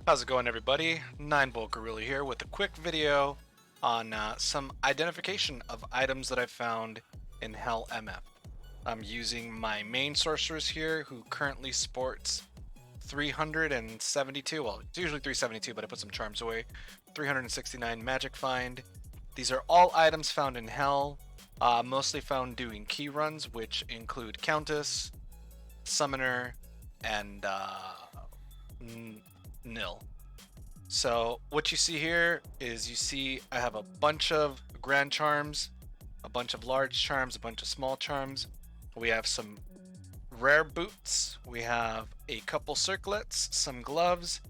How's it going, everybody? 9-Volt Gorilla here with a quick video on some identification of items that I've found in Hell MF. I'm using my main sorceress here, who currently sports 372, well, it's usually 372, but I put some charms away, 369 Magic Find. These are all items found in Hell, mostly found doing key runs, which include Countess, Summoner, and Nil. So what you see here is you see I have a bunch of grand charms, a bunch of large charms, a bunch of small charms. We have some rare boots, we have a couple circlets, some gloves,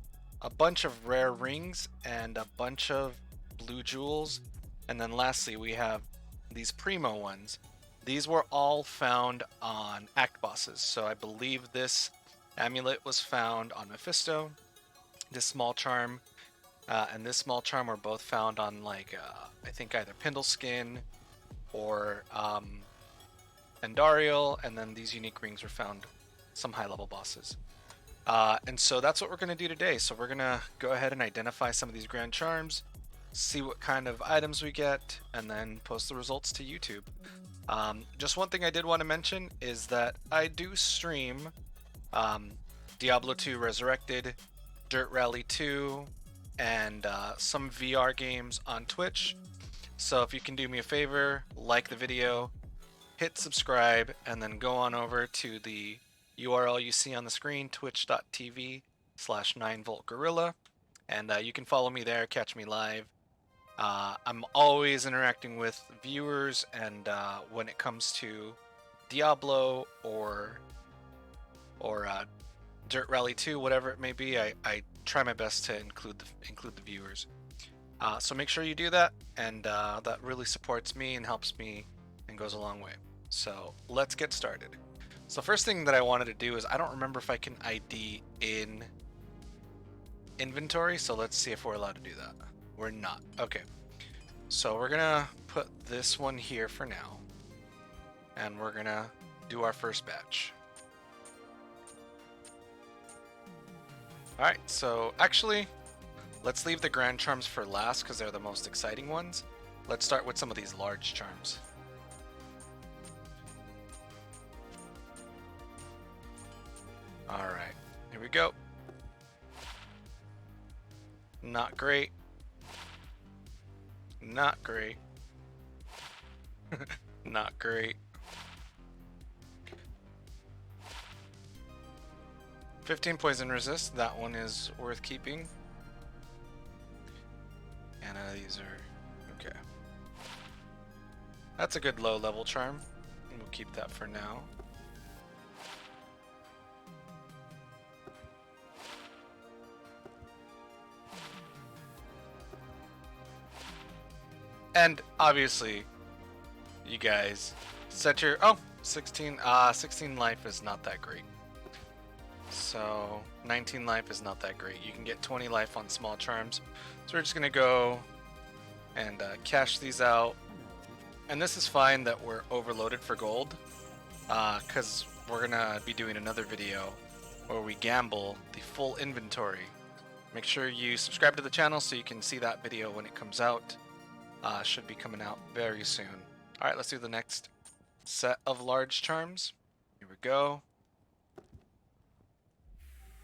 a bunch of rare rings, and a bunch of blue jewels. And then lastly we have these primo ones. These were all found on act bosses. So I believe this amulet was found on Mephisto. This small charm and this small charm were both found on I think either Pindleskin or Andariel, and then these unique rings were found some high level bosses. And so that's what we're going to do today. So we're going to go ahead and identify some of these grand charms, see what kind of items we get, and then post the results to YouTube. Just one thing I did want to mention is that I do stream Diablo 2 Resurrected, Dirt Rally 2, and some VR games on Twitch. So if you can do me a favor, like the video, hit subscribe, and then go on over to the URL you see on the screen, twitch.tv/9voltgorilla, and you can follow me there, catch me live. I'm always interacting with viewers, and when it comes to Diablo or Dirt Rally 2, whatever it may be, I try my best to include the viewers. So make sure you do that, and that really supports me and helps me and goes a long way. So let's get started. So first thing that I wanted to do is, I don't remember if I can ID in inventory, so let's see if we're allowed to do that. We're not. Okay. So we're gonna put this one here for now, and we're gonna do our first batch. Alright, so actually, let's leave the grand charms for last because they're the most exciting ones. Let's start with some of these large charms. Alright, here we go. Not great. Not great. Not great. 15 poison resist, that one is worth keeping. And these are okay. That's a good low level charm. We'll keep that for now. And obviously, you guys set your 16 life is not that great. So 19 life is not that great. You can get 20 life on small charms. So we're just gonna go and cash these out. And this is fine that we're overloaded for gold, because we're gonna be doing another video where we gamble the full inventory. Make sure you subscribe to the channel so you can see that video when it comes out. Should be coming out very soon. Alright, let's do the next set of large charms. Here we go.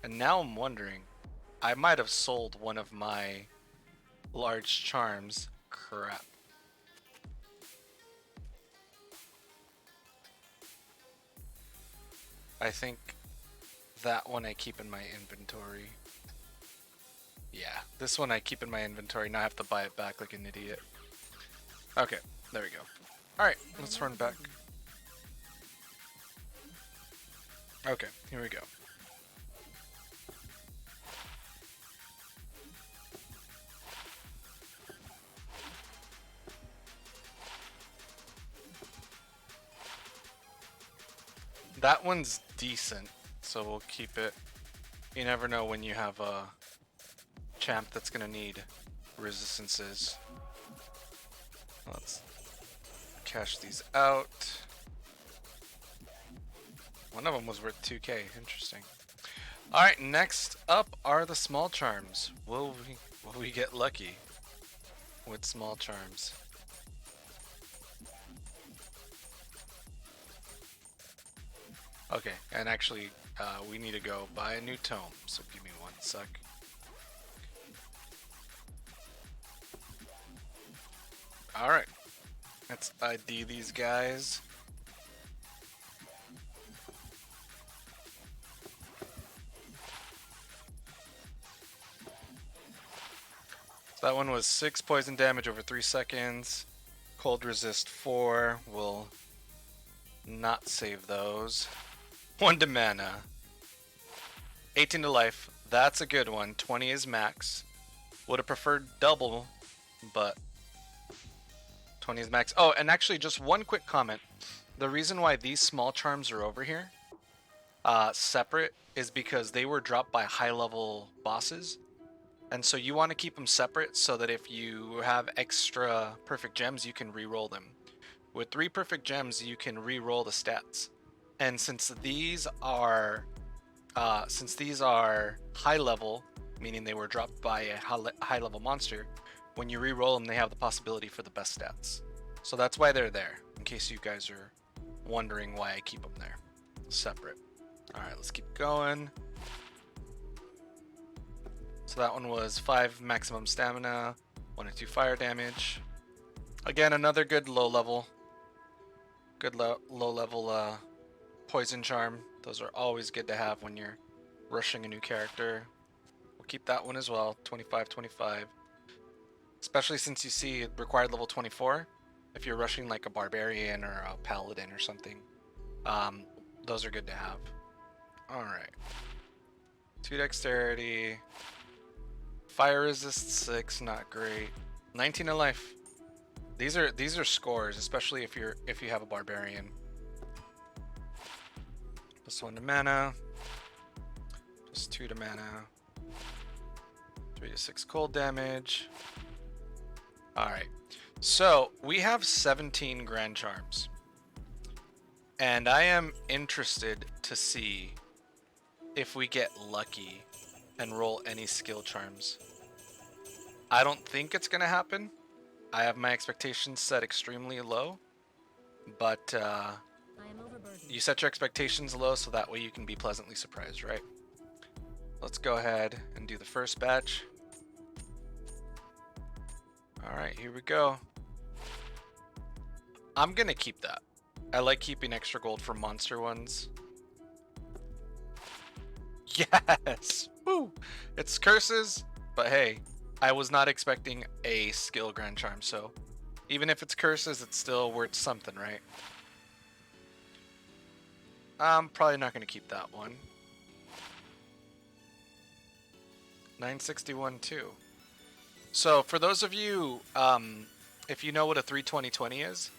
And now I'm wondering, I might have sold one of my large charms. Crap. I think that one I keep in my inventory. Yeah, this one I keep in my inventory, now I have to buy it back like an idiot. Okay, there we go. Alright, let's run back. Okay, here we go. That one's decent, so we'll keep it. You never know when you have a champ that's gonna need resistances. Let's cash these out. One of them was worth 2k, interesting. All right, next up are the small charms. Will we get lucky with small charms? Okay, and actually, we need to go buy a new tome, so give me one sec. Alright, let's ID these guys. So that one was 6 poison damage over 3 seconds. Cold resist 4 will not save those. 1 to mana. 18 to life. That's a good one. 20 is max. Would have preferred double, but 20 is max. Oh, and actually just one quick comment. The reason why these small charms are over here separate is because they were dropped by high level bosses. And so you want to keep them separate so that if you have extra perfect gems, you can re-roll them. With 3 perfect gems, you can re-roll the stats. And since these are high level, meaning they were dropped by a high level monster, when you re-roll them, they have the possibility for the best stats. So that's why they're there, in case you guys are wondering why I keep them there, separate. All right, let's keep going. So that one was 5 maximum stamina, 1 or 2 fire damage. Again, another good low level poison charm. Those are always good to have when you're rushing a new character. We'll keep that one as well, 25. Especially since you see it required level 24. If you're rushing like a barbarian or a paladin or something, those are good to have. All right, 2 dexterity, fire resist 6, not great. 19 in life. These are scores, especially if you have a barbarian. Plus 1 to mana, plus 2 to mana, 3 to 6 cold damage. All right, so we have 17 grand charms, and I am interested to see if we get lucky and roll any skill charms. I don't think it's gonna happen. I have my expectations set extremely low, but you set your expectations low so that way you can be pleasantly surprised, right? Let's go ahead and do the first batch. All right, here we go. I'm gonna keep that. I like keeping extra gold for monster ones. Yes! Woo! It's curses, but hey, I was not expecting a skill grand charm, so even if it's curses, it's still worth something, right? I'm probably not going to keep that one. 961 too. So for those of you, if you know what a 320-20 is,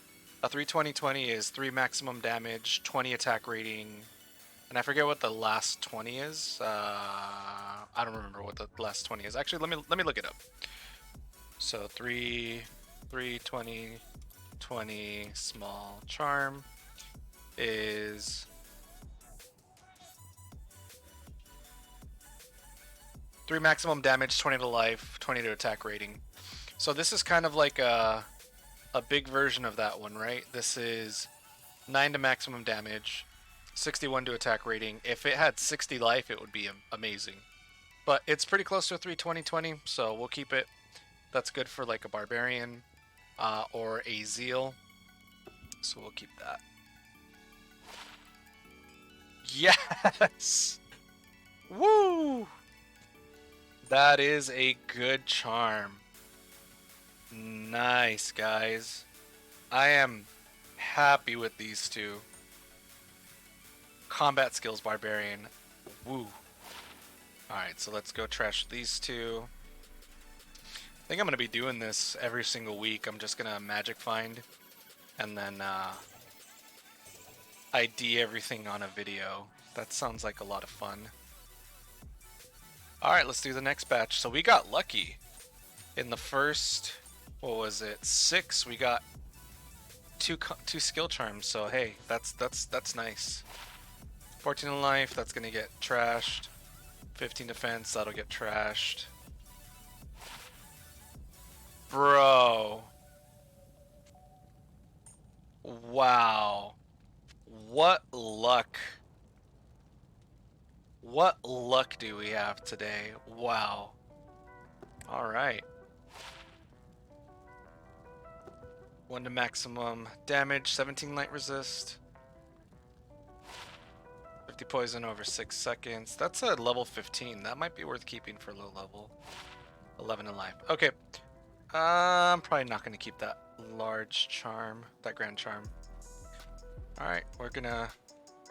a 320-20 is 3 maximum damage, 20 attack rating, and I forget what the last 20 is. I don't remember what the last 20 is. Actually, let me look it up. So 3 20 small charm is 3 maximum damage, 20 to life, 20 to attack rating. So this is kind of like a big version of that one, right? This is 9 to maximum damage, 61 to attack rating. If it had 60 life, it would be amazing. But it's pretty close to a 320-20, so we'll keep it. That's good for like a barbarian or a zeal. So we'll keep that. Yes! Woo! That is a good charm. Nice, guys. I am happy with these two. Combat skills barbarian. Woo. Alright, so let's go trash these two. I think I'm going to be doing this every single week. I'm just going to magic find and then ID everything on a video. That sounds like a lot of fun. Alright, let's do the next batch. So we got lucky. In the first, what was it, 6, we got two skill charms. So hey, that's nice. 14 in life, that's gonna get trashed. 15 defense, that'll get trashed. Bro. Wow. What luck. What luck do we have today? Wow. Alright. 1 to maximum damage, 17 light resist. 50 poison over 6 seconds. That's a level 15. That might be worth keeping for low level. 11 in life. Okay. I'm probably not going to keep that large charm, that grand charm. Alright, we're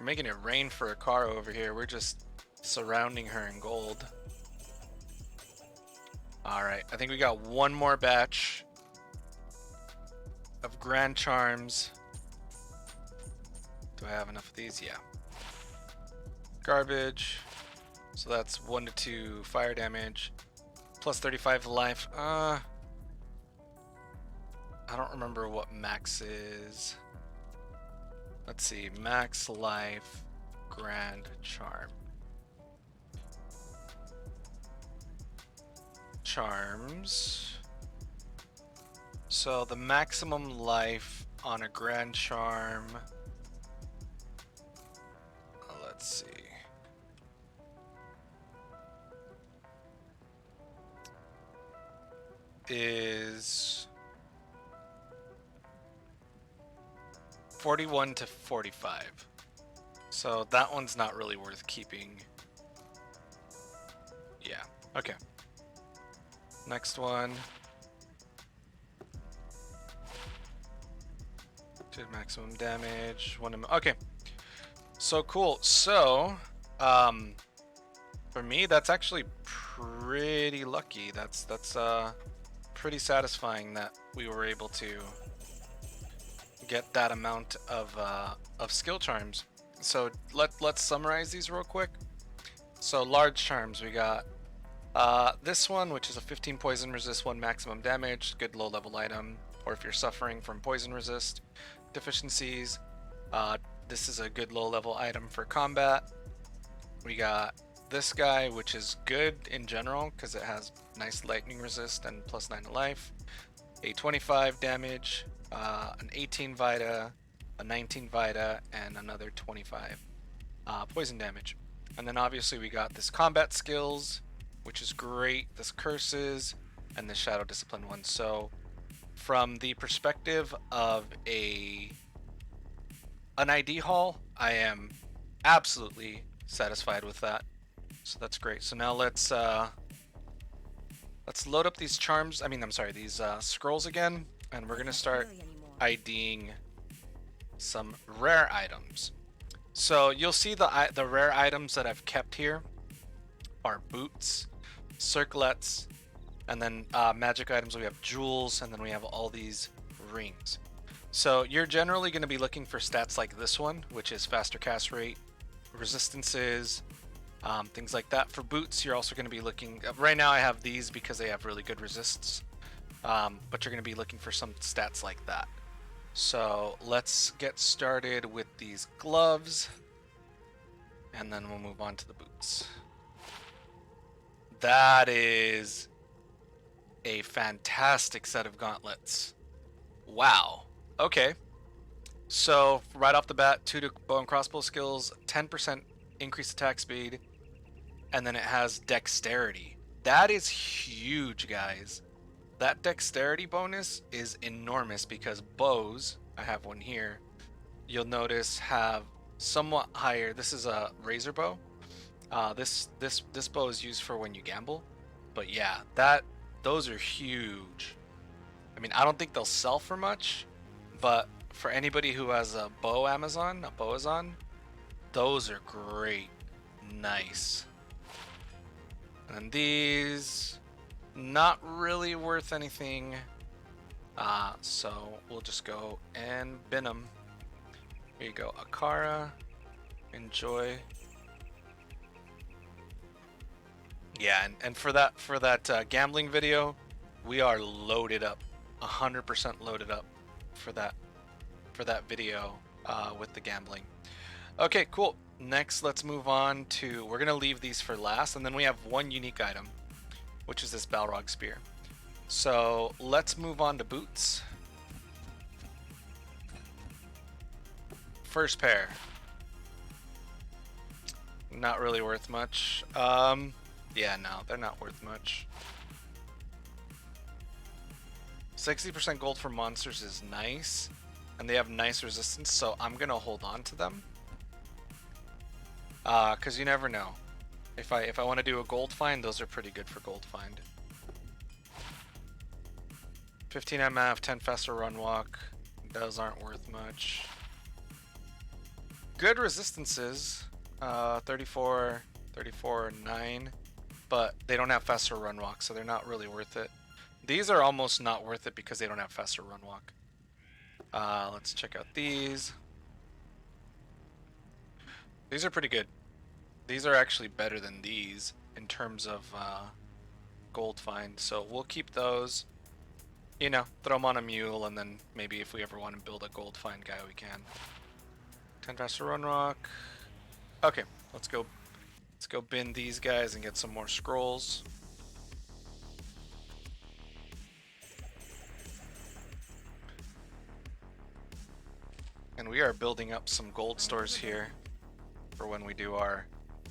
making it rain for a car over here. We're just surrounding her in gold. Alright, I think we got one more batch of grand charms. Do I have enough of these? Yeah. Garbage. So that's 1 to 2 fire damage. Plus 35 life. I don't remember what max is. Let's see. Max life. Grand charm. Charms. So the maximum life on a grand charm. Let's see. Is 41 to 45. So that one's not really worth keeping. Yeah. Okay. Next one. To maximum damage. Okay. So cool. So, for me, that's actually pretty lucky. That's pretty satisfying that we were able to get that amount of skill charms. So let's summarize these real quick. So large charms, we got this one, which is a 15 poison resist, 1 maximum damage, good low level item, or if you're suffering from poison resist deficiencies, this is a good low level item for combat. We got this guy, which is good in general because it has nice lightning resist and plus 9 to life, a 25 damage, an 18 vita, a 19 vita, and another 25 poison damage. And then obviously we got this combat skills, which is great, this curses, and the shadow discipline one. So from the perspective of an ID haul, I am absolutely satisfied with that. So that's great. So now let's load up these charms. These scrolls again, and we're gonna start IDing some rare items. So you'll see the rare items that I've kept here are boots, circlets, and then magic items. We have jewels, and then we have all these rings. So you're generally going to be looking for stats like this one, which is faster cast rate, resistances, things like that. For boots, you're also going to be looking. Right now, I have these because they have really good resists, but you're going to be looking for some stats like that. So let's get started with these gloves, and then we'll move on to the boots. That is a fantastic set of gauntlets. Wow. Okay. So right off the bat, 2 to bow and crossbow skills, 10% increased attack speed, and then it has dexterity. That is huge, guys. That dexterity bonus is enormous because bows, I have one here, you'll notice have somewhat higher. This is a razor bow. This bow is used for when you gamble, but yeah, those are huge. I mean, I don't think they'll sell for much, but for anybody who has a bow Amazon, those are great. Nice. And then these, not really worth anything. So we'll just go and bin them. Here you go, Akara. Enjoy. Yeah, and for that gambling video, we are loaded up, 100% loaded up for that video with the gambling. Okay, cool. Next, let's move on to, we're gonna leave these for last, and then we have one unique item, which is this Balrog Spear. So let's move on to boots. First pair. Not really worth much. Yeah, no, they're not worth much. 60% gold for monsters is nice, and they have nice resistance, so I'm gonna hold on to them. Cause you never know. If I want to do a gold find, those are pretty good for gold find. 15 MF, 10 faster run walk. Those aren't worth much. Good resistances. 34, 9, but they don't have faster run walk, so they're not really worth it. These are almost not worth it because they don't have faster run walk. Let's check out these. These are pretty good. These are actually better than these in terms of gold find, so we'll keep those. You know, throw them on a mule, and then maybe if we ever want to build a gold find guy, we can. 10 faster run rock. Okay, let's go bin these guys and get some more scrolls. And we are building up some gold stores here for when we do our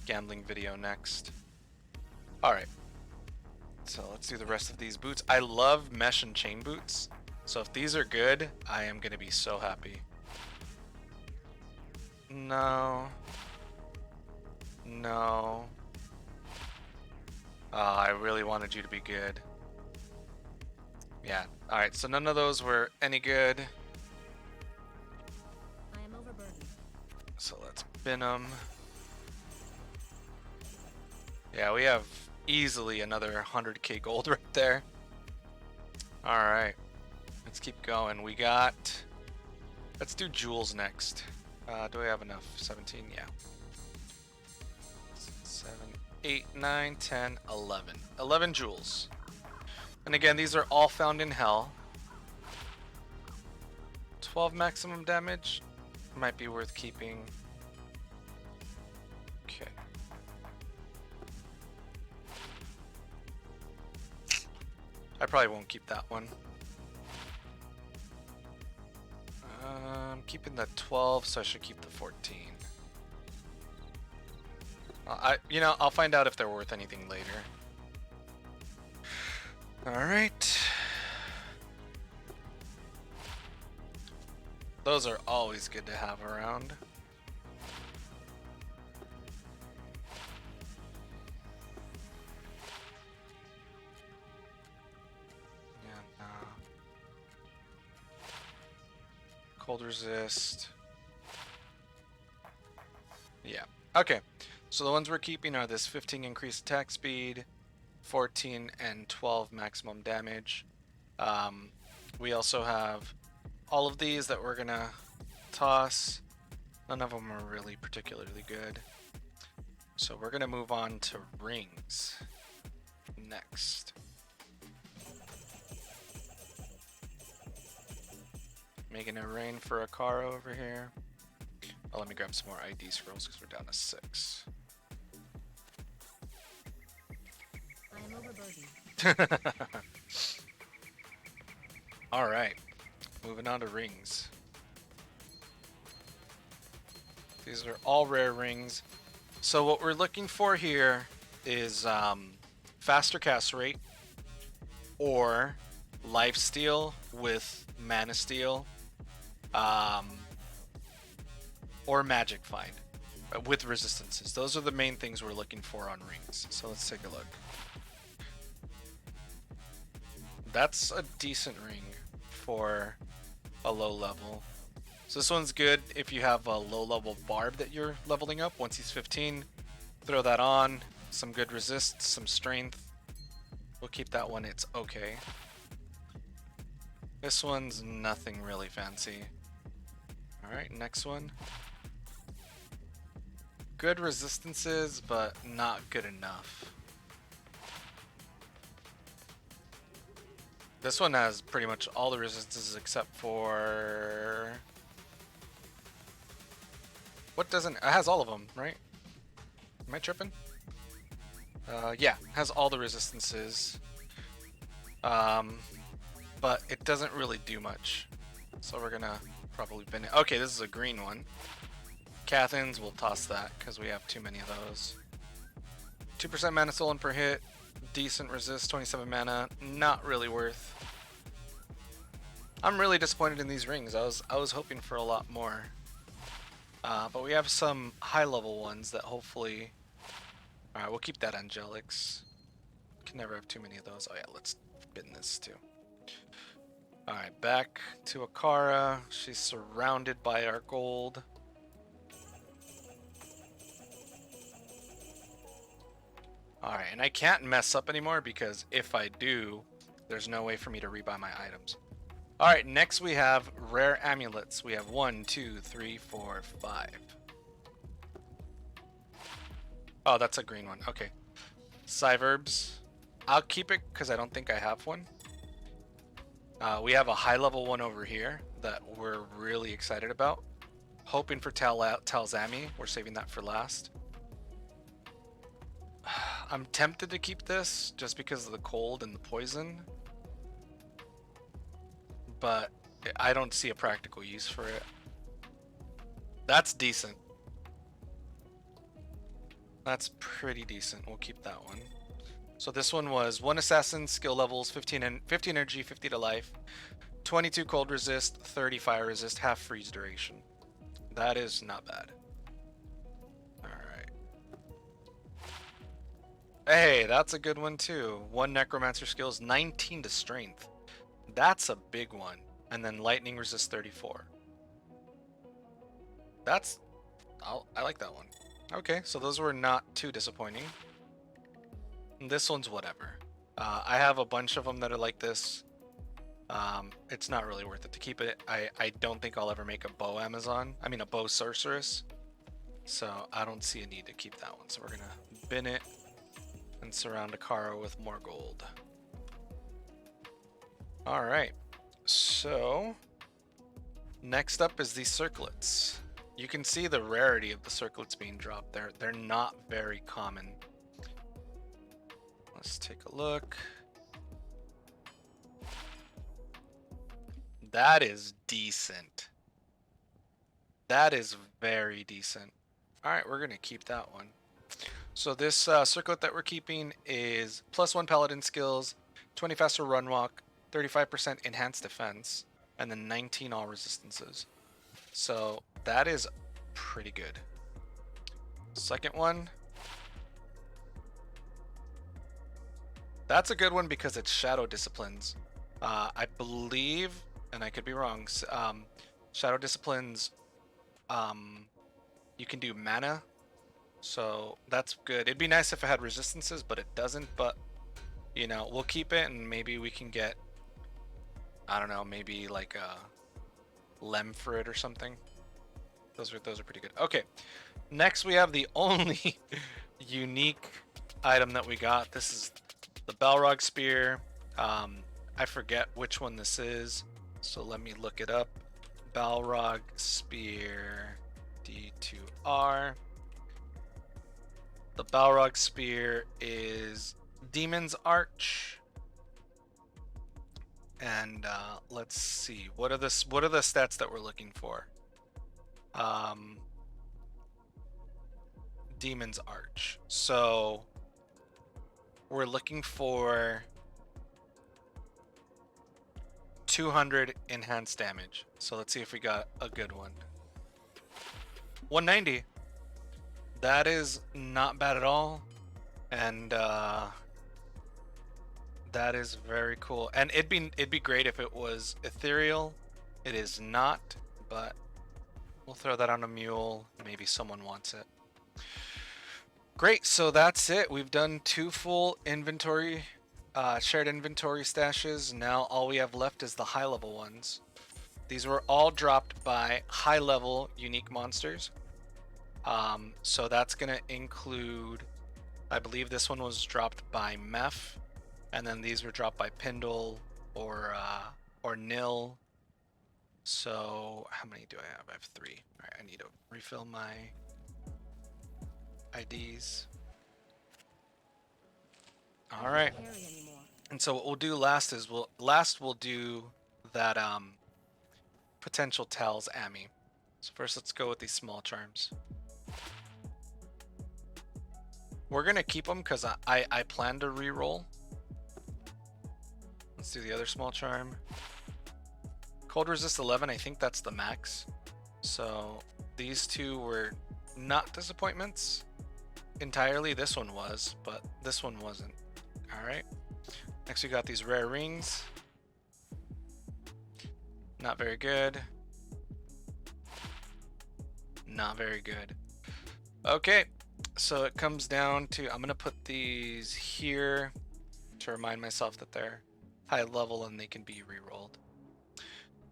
gambling video next. Alright, so let's do the rest of these boots. I love mesh and chain boots, so if these are good, I am going to be so happy. No. No. I really wanted you to be good. Yeah, alright, so none of those were any good. I am overburdened. So let's bin them. Yeah, we have easily another 100k gold right there. Alright, let's keep going. We got... Let's do jewels next. Do I have enough? 17? Yeah. 7, 8, 9, 10, 11. 11 jewels. And again, these are all found in hell. 12 maximum damage. Might be worth keeping. Okay. I probably won't keep that one. I'm keeping the 12, so I should keep the 14. You know, I'll find out if they're worth anything later. Alright. Those are always good to have around. Yeah, cold resist. Yeah. Okay. So the ones we're keeping are this 15 increased attack speed, 14 and 12 maximum damage. We also have all of these that we're gonna toss. None of them are really particularly good. So we're gonna move on to rings next. Making it rain for Akara over here. Oh, let me grab some more ID scrolls because we're down to 6. I am overburdened. Alright, moving on to rings. These are all rare rings. So what we're looking for here is faster cast rate or lifesteal with mana steal, or magic find with resistances. Those are the main things we're looking for on rings. So let's take a look. That's a decent ring for a low level. So this one's good if you have a low level barb that you're leveling up. Once he's 15, throw that on. Some good resist, some strength. We'll keep that one, it's okay. This one's nothing really fancy. Alright, next one. Good resistances, but not good enough. This one has pretty much all the resistances except for... what doesn't? It has all of them, right? Am I tripping? Yeah, has all the resistances. But it doesn't really do much. So we're gonna probably bin it. Okay, this is a green one. Cathins, we'll toss that because we have too many of those. 2% mana stolen per hit. Decent resist, 27 mana. Not really worth. I'm really disappointed in these rings. I was hoping for a lot more. But we have some high level ones that hopefully... Alright, we'll keep that Angelics. Can never have too many of those. Oh yeah, let's bin this too. Alright, back to Akara. She's surrounded by our gold. Alright, and I can't mess up anymore because if I do, there's no way for me to rebuy my items. Alright, next we have rare amulets. We have 1, 2, 3, 4, 5. Oh, that's a green one. Okay. Cyverbs. I'll keep it because I don't think I have one. We have a high level one over here that we're really excited about. Hoping for Tals Ammy. We're saving that for last. I'm tempted to keep this just because of the cold and the poison. But I don't see a practical use for it. That's decent. That's pretty decent. We'll keep that one. So this one was 1 assassin, skill levels, 15 energy, 50 to life, 22 cold resist, 30 fire resist, half freeze duration. That is not bad. Alright. Hey, that's a good one too. 1 necromancer skills, 19 to strength. That's a big one. And then lightning resist 34. That's... I like that one. Okay, so those were not too disappointing. This one's whatever. I have a bunch of them that are like this. It's not really worth it to keep it. I don't think I'll ever make a bow Amazon. I mean a bow sorceress. So I don't see a need to keep that one. So we're gonna bin it and surround Akara with more gold. Alright. So next up is these circlets. You can see the rarity of the circlets being dropped. They're not very common. Let's take a look. That is decent. That is very decent. Alright, we're going to keep that one. So this circlet that we're keeping is +1 paladin skills, 20 faster run walk, 35% enhanced defense, and then 19 all resistances. So that is pretty good. Second one. That's a good one because it's shadow disciplines. I believe, and I could be wrong, shadow disciplines, you can do mana. So that's good. It'd be nice if it had resistances, but it doesn't. But, you know, we'll keep it and maybe we can get, I don't know, maybe like a lem for it or something. Those are pretty good. Okay, next we have the only unique item that we got. This is the Balrog Spear. I forget which one this is, so let me look it up. Balrog Spear D2R. The Balrog Spear is Demon's Arch. And let's see, what are the stats that we're looking for? Demon's Arch. So we're looking for 200 enhanced damage. So let's see if we got a good one. 190. That is not bad at all. And that is very cool. And it'd be great if it was ethereal. It is not, but we'll throw that on a mule. Maybe someone wants it. Great, so that's it. We've done 2 full inventory, shared inventory stashes. Now all we have left is the high level ones. These were all dropped by high level unique monsters. So that's gonna include, I believe this one was dropped by Meph, and then these were dropped by Pindle or Nil. So how many do I have? I have 3. All right, I need to refill my IDs. All right. Can't carry anymore. And so what we'll do last is we'll do that potential Tals Ammy. So first let's go with these small charms. We're gonna keep them because I plan to re-roll. Let's do the other small charm. Cold resist 11, I think that's the max. So these two were not disappointments entirely. This one was, but this one wasn't. All right. Next we got these rare rings. Not very good. Not very good. Okay, so it comes down to, I'm gonna put these here to remind myself that they're high level and they can be re-rolled.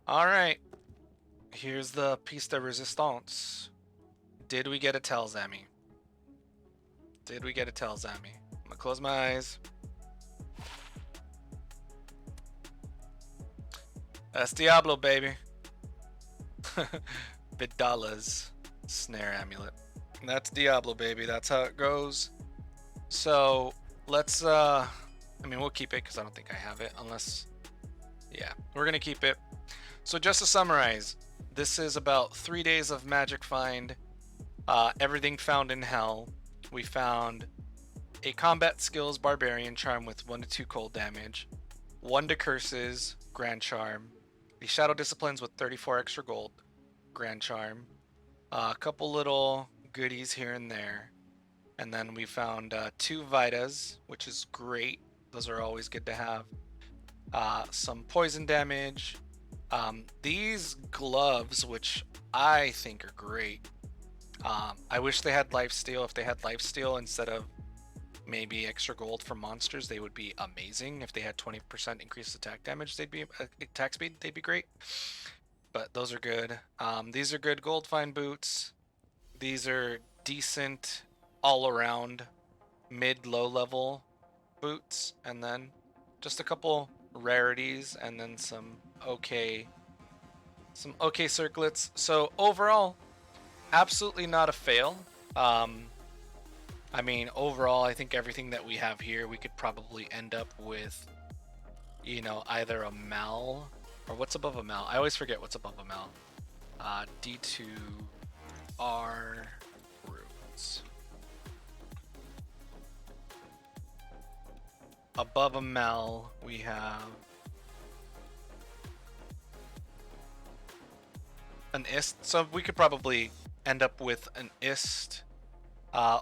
All right, here's the piece de resistance. Did we get a Tals Ammy? Did we get a Tals Ammy? I'm gonna close my eyes. That's Diablo, baby. Vidala's snare amulet. That's Diablo, baby. That's how it goes. So let's I mean, we'll keep it because I don't think I have it, unless, yeah, we're gonna keep it. So just to summarize, this is about 3 days of Magic Find. Everything found in Hell. We found a combat skills barbarian charm with 1 to 2 cold damage, 1 to curses, grand charm, the shadow disciplines with 34 extra gold, grand charm, a couple little goodies here and there, and then we found 2 Vitas, which is great. Those are always good to have. Some poison damage. These gloves, which I think are great. I wish they had lifesteal. If they had lifesteal instead of maybe extra gold for monsters, they would be amazing. If they had 20% increased attack damage, they'd be attack speed, they'd be great. But those are good. These are good gold find boots. These are decent all around mid-low level boots, and then just a couple rarities, and then some okay circlets. So overall, absolutely not a fail. I mean, overall, I think everything that we have here, we could probably end up with, you know, either a Mal, or what's above a Mal? I always forget what's above a Mal. D2R runes. Above a Mal, we have an Ist. So we could probably end up with an Ist,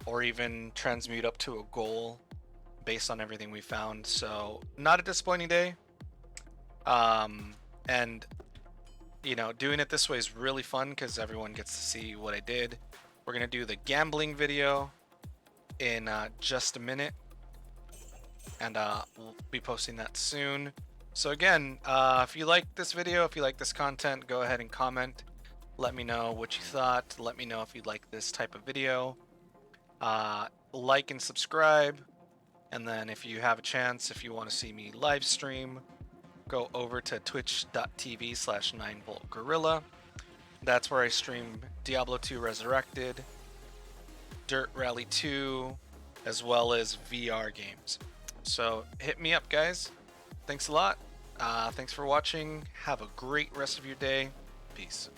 or even transmute up to a goal based on everything we found. So not a disappointing day. And you know, doing it this way is really fun because everyone gets to see what I did. We're gonna do the gambling video in just a minute, and we'll be posting that soon. So again, if you like this video, if you like this content, go ahead and comment. Let me know what you thought. Let me know if you'd like this type of video. Like and subscribe, and then if you have a chance, if you want to see me live stream, go over to twitch.tv/9voltgorilla. That's where I stream Diablo 2 Resurrected, Dirt Rally 2, as well as VR games. So hit me up, guys. Thanks a lot. Thanks for watching. Have a great rest of your day. Peace.